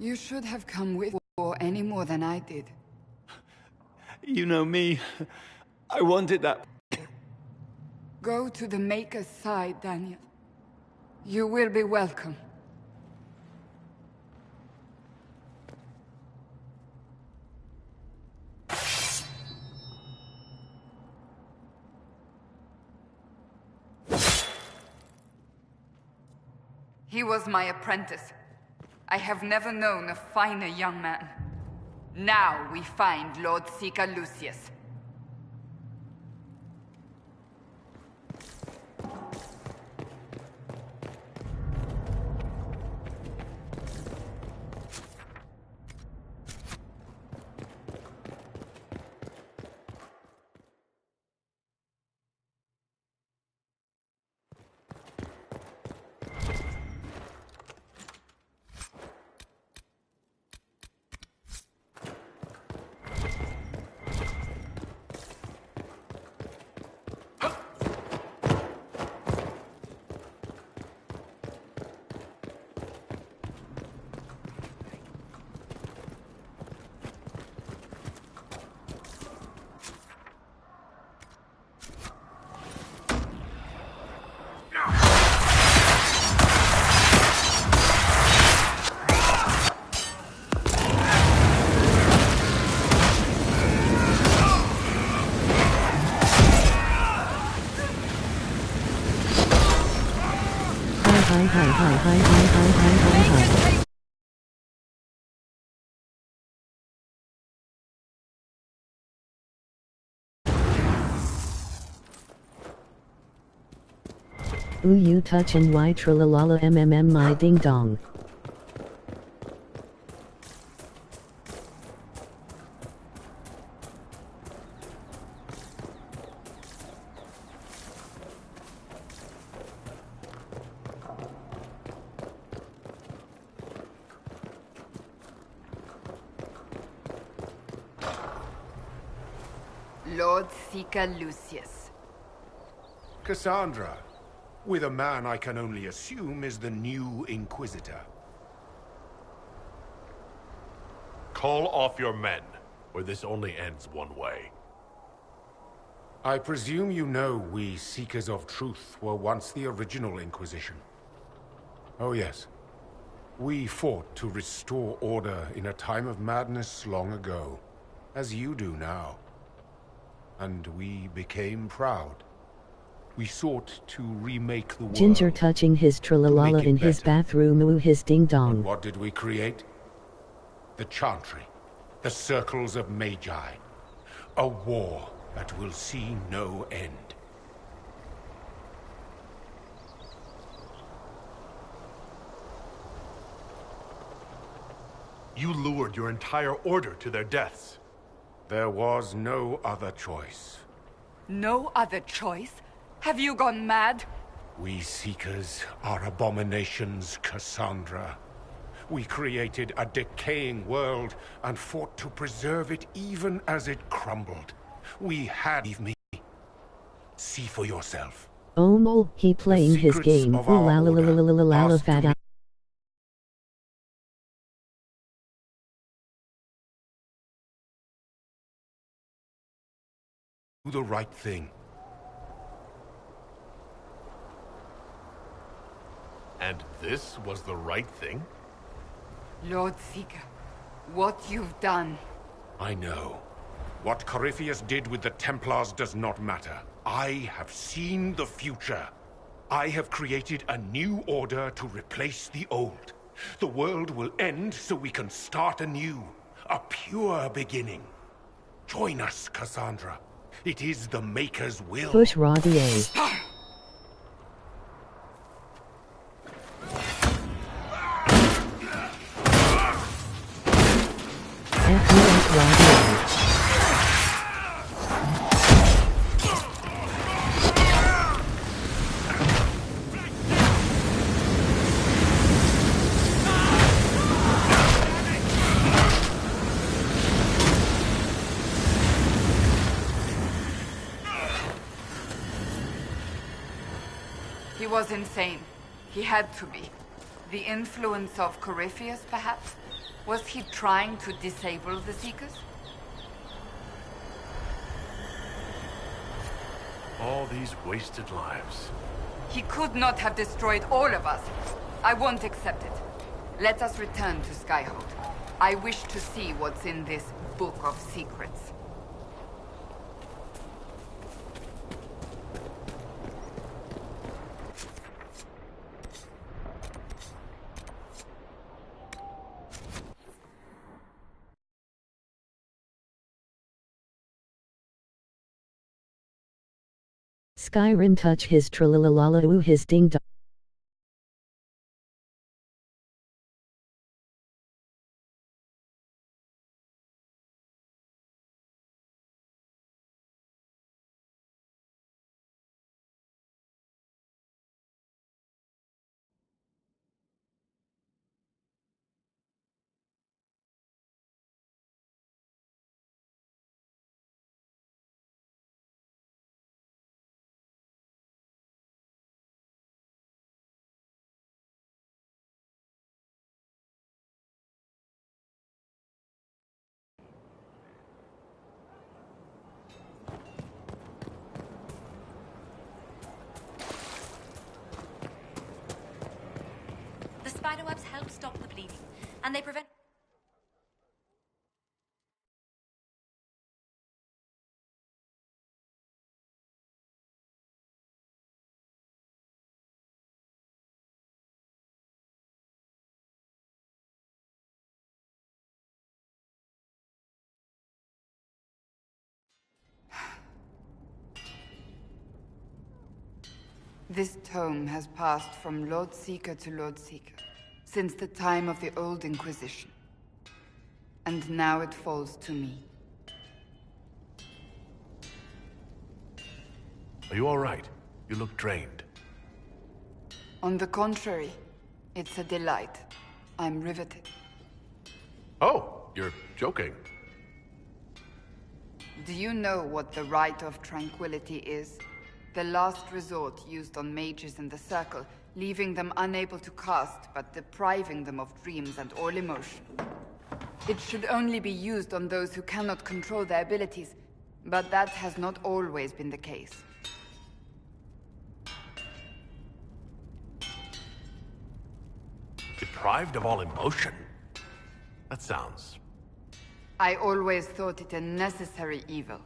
You should have come with or any more than I did. You know me. I wanted that. Go to the Maker's side, Daniel. You will be welcome. He was my apprentice. I have never known a finer young man. Now we find Lord Seeker Lucius. Ooh you touch and why tralalala my ding dong. Lord Seeker Lucius. Cassandra, with a man I can only assume is the new Inquisitor. Call off your men, or this only ends one way. I presume you know we Seekers of Truth were once the original Inquisition. Oh yes. We fought to restore order in a time of madness long ago, as you do now. And we became proud. We sought to remake the world. Ginger touching his tralalala in his bathroom. Ooh his ding dong. And what did we create? The Chantry. The Circles of Magi. A war that will see no end. You lured your entire order to their deaths. There was no other choice. No other choice? Have you gone mad? We Seekers are abominations, Cassandra. We created a decaying world and fought to preserve it even as it crumbled. We had... Leave me. See for yourself. Oh no, he playing his game. Ooh la la la la la la la fada. Do the right thing. And this was the right thing? Lord Seeker, what you've done... I know. What Corypheus did with the Templars does not matter. I have seen the future. I have created a new order to replace the old. The world will end so we can start anew. A pure beginning. Join us, Cassandra. It is the Maker's will. Push Radier. He was insane. He had to be. The influence of Corypheus, perhaps? Was he trying to disable the Seekers? All these wasted lives. He could not have destroyed all of us. I won't accept it. Let us return to Skyhold. I wish to see what's in this Book of Secrets. Skyrim touch his tralalalala his ding dong. The spiderwebs help stop the bleeding, and they prevent... This tome has passed from Lord Seeker to Lord Seeker, since the time of the Old Inquisition. And now it falls to me. Are you all right? You look drained. On the contrary, it's a delight. I'm riveted. Oh, you're joking. Do you know what the Rite of Tranquility is? The last resort used on mages in the Circle, leaving them unable to cast, but depriving them of dreams and all emotion. It should only be used on those who cannot control their abilities, but that has not always been the case. Deprived of all emotion? That sounds... I always thought it a necessary evil.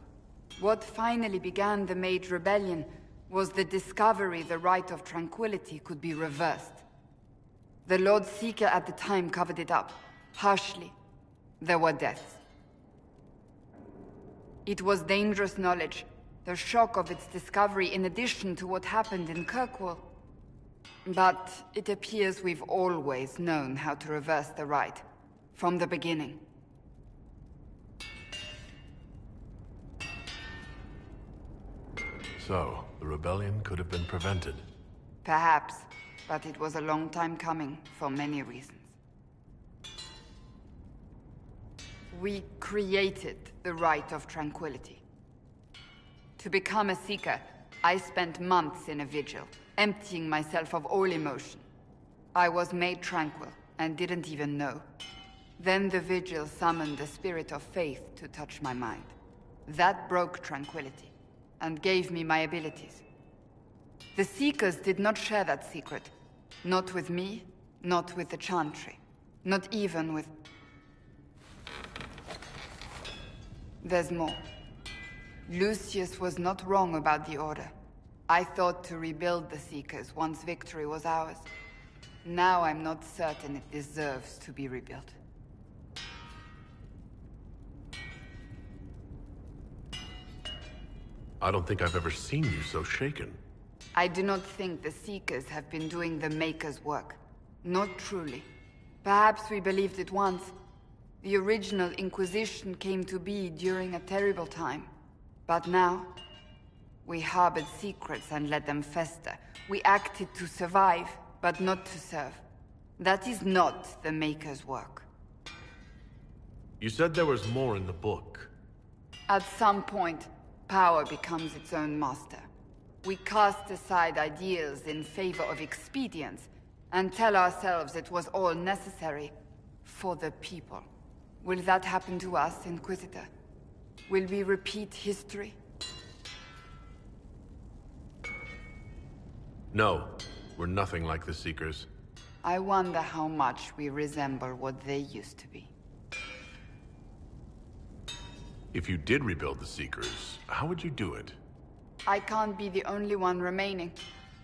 What finally began the Mage Rebellion was the discovery the Rite of Tranquility could be reversed. The Lord Seeker at the time covered it up, harshly. There were deaths. It was dangerous knowledge, the shock of its discovery in addition to what happened in Kirkwall. But it appears we've always known how to reverse the Rite, from the beginning. So, the rebellion could have been prevented. Perhaps, but it was a long time coming, for many reasons. We created the Rite of Tranquility. To become a Seeker, I spent months in a vigil, emptying myself of all emotion. I was made tranquil, and didn't even know. Then the vigil summoned the spirit of faith to touch my mind. That broke tranquility, and gave me my abilities. The Seekers did not share that secret. Not with me, not with the Chantry. Not even with... There's more. Lucius was not wrong about the Order. I thought to rebuild the Seekers once victory was ours. Now I'm not certain it deserves to be rebuilt. I don't think I've ever seen you so shaken. I do not think the Seekers have been doing the Maker's work. Not truly. Perhaps we believed it once. The original Inquisition came to be during a terrible time. But now, we harbored secrets and let them fester. We acted to survive, but not to serve. That is not the Maker's work. You said there was more in the book. At some point, power becomes its own master. We cast aside ideals in favor of expedience, and tell ourselves it was all necessary. For the people. Will that happen to us, Inquisitor? Will we repeat history? No, we're nothing like the Seekers. I wonder how much we resemble what they used to be. If you did rebuild the Seekers, how would you do it? I can't be the only one remaining.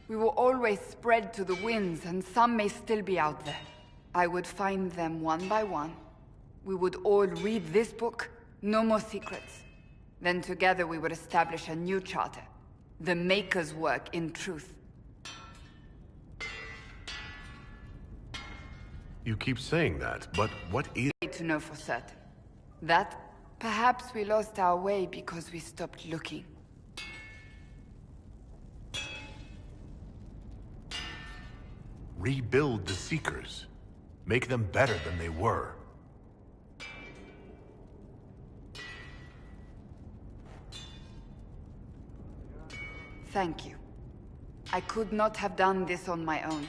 We will always spread to the winds, and some may still be out there. I would find them one by one. We would all read this book, no more secrets. Then together we would establish a new charter. The Maker's work in truth. You keep saying that, but what is... To know for certain. That, perhaps we lost our way because we stopped looking. Rebuild the Seekers. Make them better than they were. Thank you. I could not have done this on my own.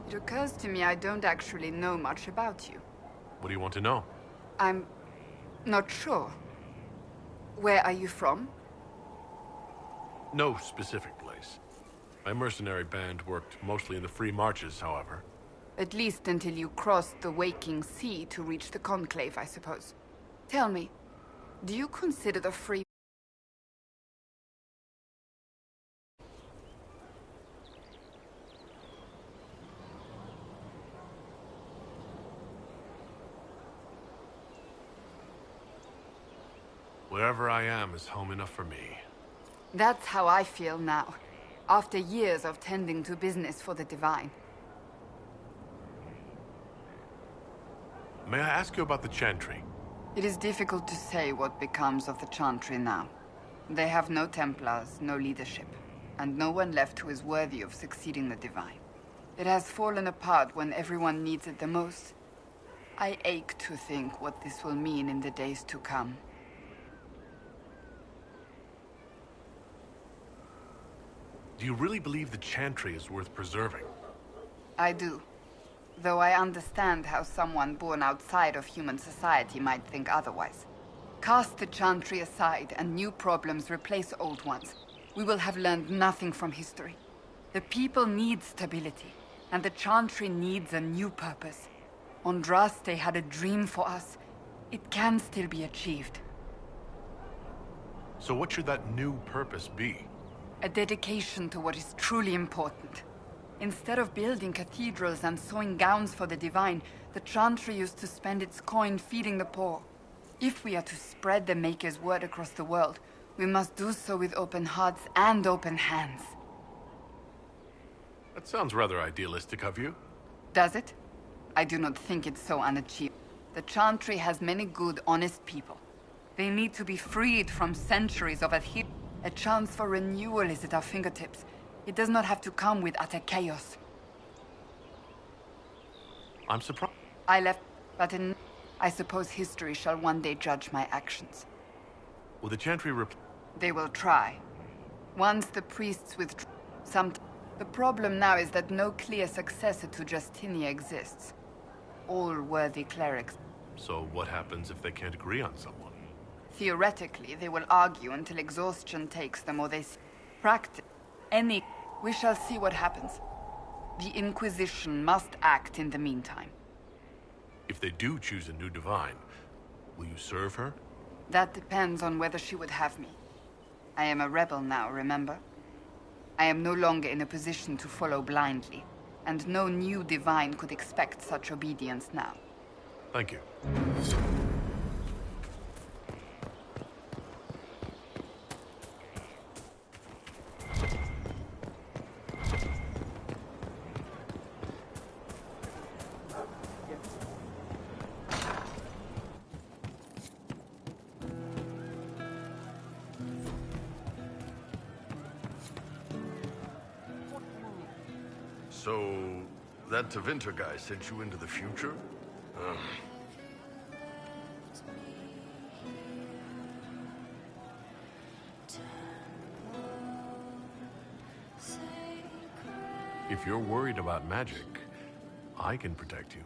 It occurs to me I don't actually know much about you. What do you want to know? I'm not sure. Where are you from? No specific place. My mercenary band worked mostly in the free marches, however. At least until you crossed the waking sea to reach the Conclave, I suppose. Tell me, do you consider the free... Wherever I am is home enough for me. That's how I feel now, after years of tending to business for the Divine. May I ask you about the Chantry? It is difficult to say what becomes of the Chantry now. They have no Templars, no leadership, and no one left who is worthy of succeeding the Divine. It has fallen apart when everyone needs it the most. I ache to think what this will mean in the days to come. Do you really believe the Chantry is worth preserving? I do. Though I understand how someone born outside of human society might think otherwise. Cast the Chantry aside and new problems replace old ones. We will have learned nothing from history. The people need stability, and the Chantry needs a new purpose. Andraste had a dream for us. It can still be achieved. So what should that new purpose be? A dedication to what is truly important. Instead of building cathedrals and sewing gowns for the Divine, the Chantry used to spend its coin feeding the poor. If we are to spread the Maker's word across the world, we must do so with open hearts and open hands. That sounds rather idealistic of you. Does it? I do not think it's so unachievable. The Chantry has many good, honest people. They need to be freed from centuries of adherence. A chance for renewal is at our fingertips. It does not have to come with utter chaos. I'm surprised. I left, but I suppose history shall one day judge my actions. Will the Chantry They will try. Once the priests withdraw, the problem now is that no clear successor to Justinia exists. All worthy clerics. So what happens if they can't agree on someone? Theoretically, they will argue until exhaustion takes them, or they practice any... We shall see what happens. The Inquisition must act in the meantime. If they do choose a new Divine, will you serve her? That depends on whether she would have me. I am a rebel now, remember? I am no longer in a position to follow blindly, and no new Divine could expect such obedience now. Thank you. So, that Tevinter guy sent you into the future? If you're worried about magic, I can protect you.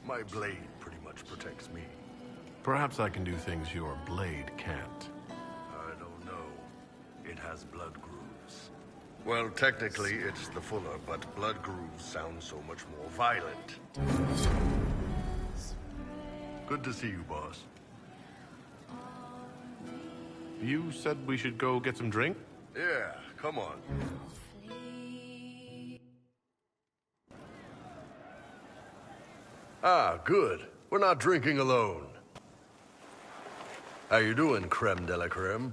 My blade pretty much protects me. Perhaps I can do things your blade can't. I don't know. It has blood grooves. Well, technically, it's the Fuller, but blood grooves sound so much more violent. Good to see you, boss. You said we should go get some drink? Yeah, come on. Ah, good. We're not drinking alone. How you doing, creme de la creme?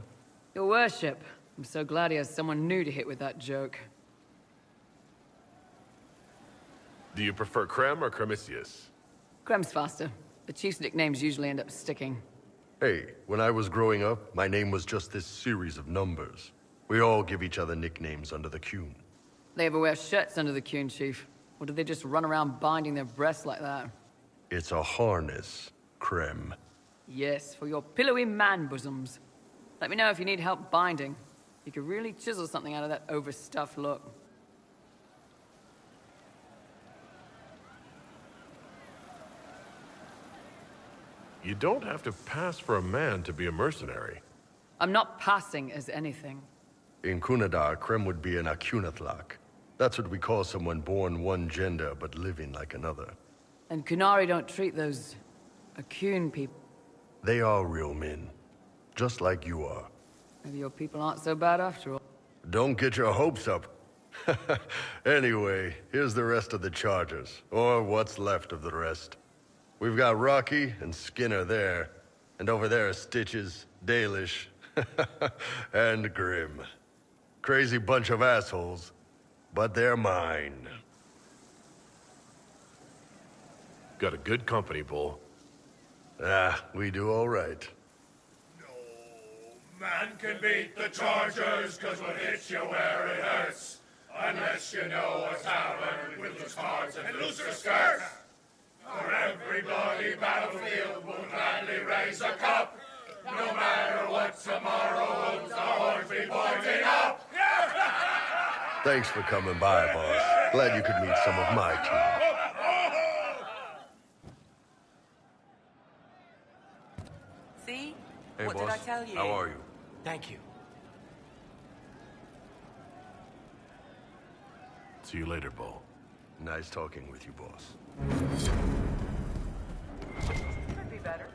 Your worship. I'm so glad he has someone new to hit with that joke. Do you prefer Creme or Cremisius? Crem's faster. The chief's nicknames usually end up sticking. Hey, when I was growing up, my name was just this series of numbers. We all give each other nicknames under the Qun. They ever wear shirts under the Qun, chief? Or do they just run around binding their breasts like that? It's a harness, creme. Yes, for your pillowy man bosoms. Let me know if you need help binding. You could really chisel something out of that overstuffed look. You don't have to pass for a man to be a mercenary. I'm not passing as anything. In Kunadar, creme would be an Akunatlak. That's what we call someone born one gender but living like another. And Kunari don't treat those Akun people. They are real men, just like you are. Maybe your people aren't so bad after all. Don't get your hopes up. Anyway, here's the rest of the chargers, or what's left of the rest. We've got Rocky and Skinner there, and over there are Stitches, Dalish, and Grim. Crazy bunch of assholes, but they're mine. Got a good company, Bull. Ah, we do all right. Man can beat the Chargers, cause what hits you where it hurts. Unless you know a tavern with loose cards and looser skirts. For every bloody battlefield will gladly raise a cup. No matter what tomorrow holds, the horns be pointing up. Thanks for coming by, boss. Glad you could meet some of my team. See? Hey, What boss. did I tell you? How are you? Thank you. See you later, Bull. Nice talking with you, boss. Could be better.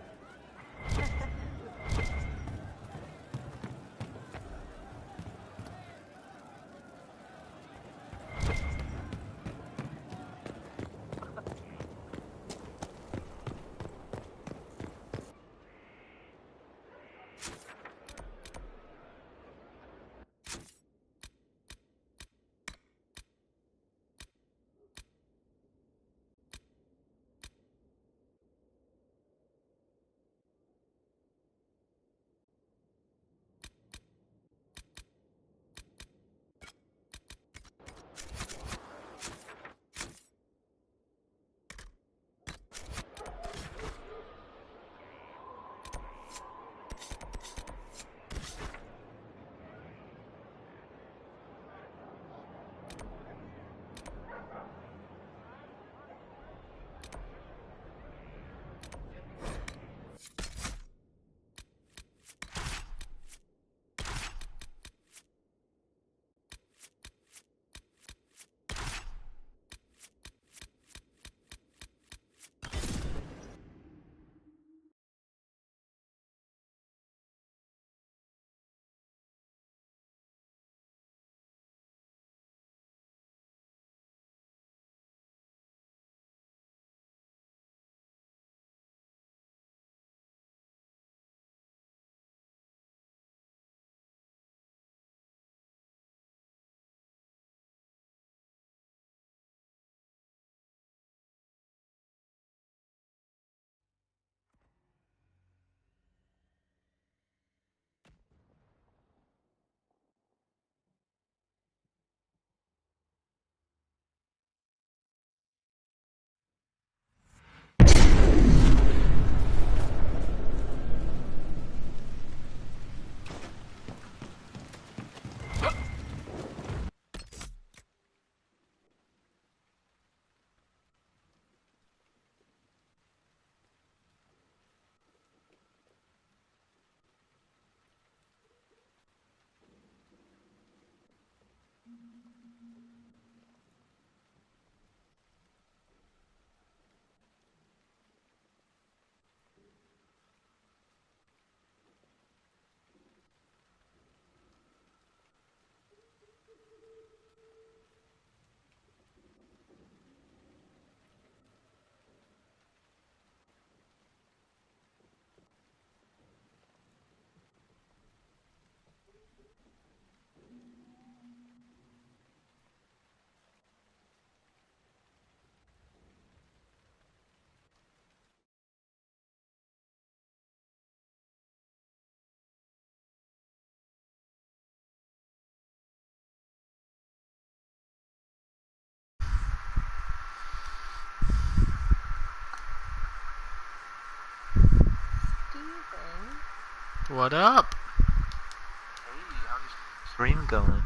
What up? Hey, how's your stream going?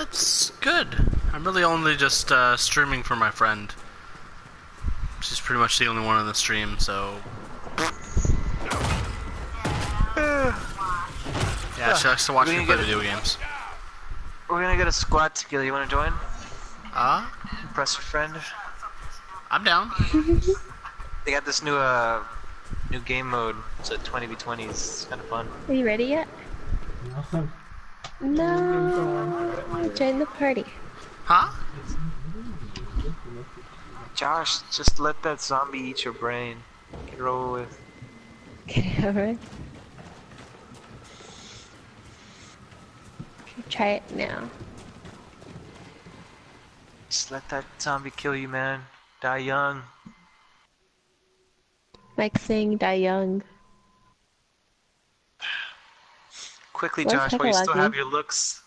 It's good. I'm really only just streaming for my friend. She's pretty much the only one on the stream, so... Yeah, she likes to watch me play video games. We're gonna get a squad together. You wanna join? Impress your friend? I'm down. They got this new game mode. It's a 20v20. It's kind of fun. Are you ready yet? No. Join the party. Huh? Josh, just let that zombie eat your brain. Get it over with. Get it over with. Try it now. Just let that zombie kill you, man. Die young. Like saying die young. Quickly, Where's Josh, while you still Hecalagi? have your looks.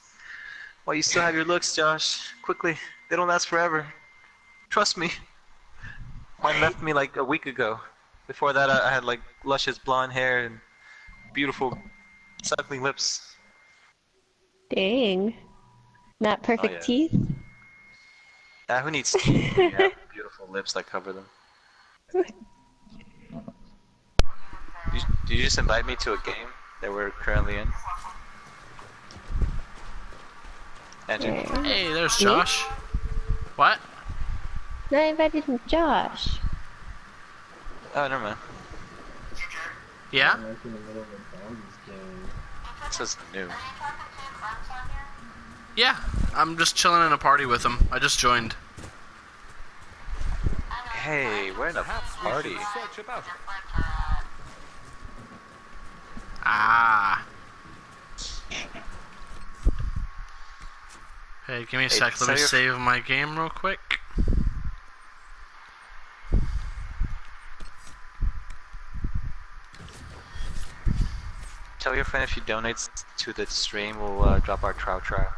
While you still have your looks, Josh. Quickly. They don't last forever. Trust me. Mine left me like a week ago. Before that, I had like luscious blonde hair and beautiful suckling lips. Dang. Not perfect yeah. teeth? Who needs teeth? You have beautiful lips that cover them. Did you just invite me to a game that we're currently in? Andrew? Hey, there's Me? Josh. What? No, I invited him, Josh. Oh, never mind. Yeah? This is new. Yeah, I'm just chilling in a party with him. I just joined. Hey, we're in a party. Ah. Hey, give me a sec. Let me save my game real quick. Tell your friend if she donates to the stream, we'll drop our trout trap.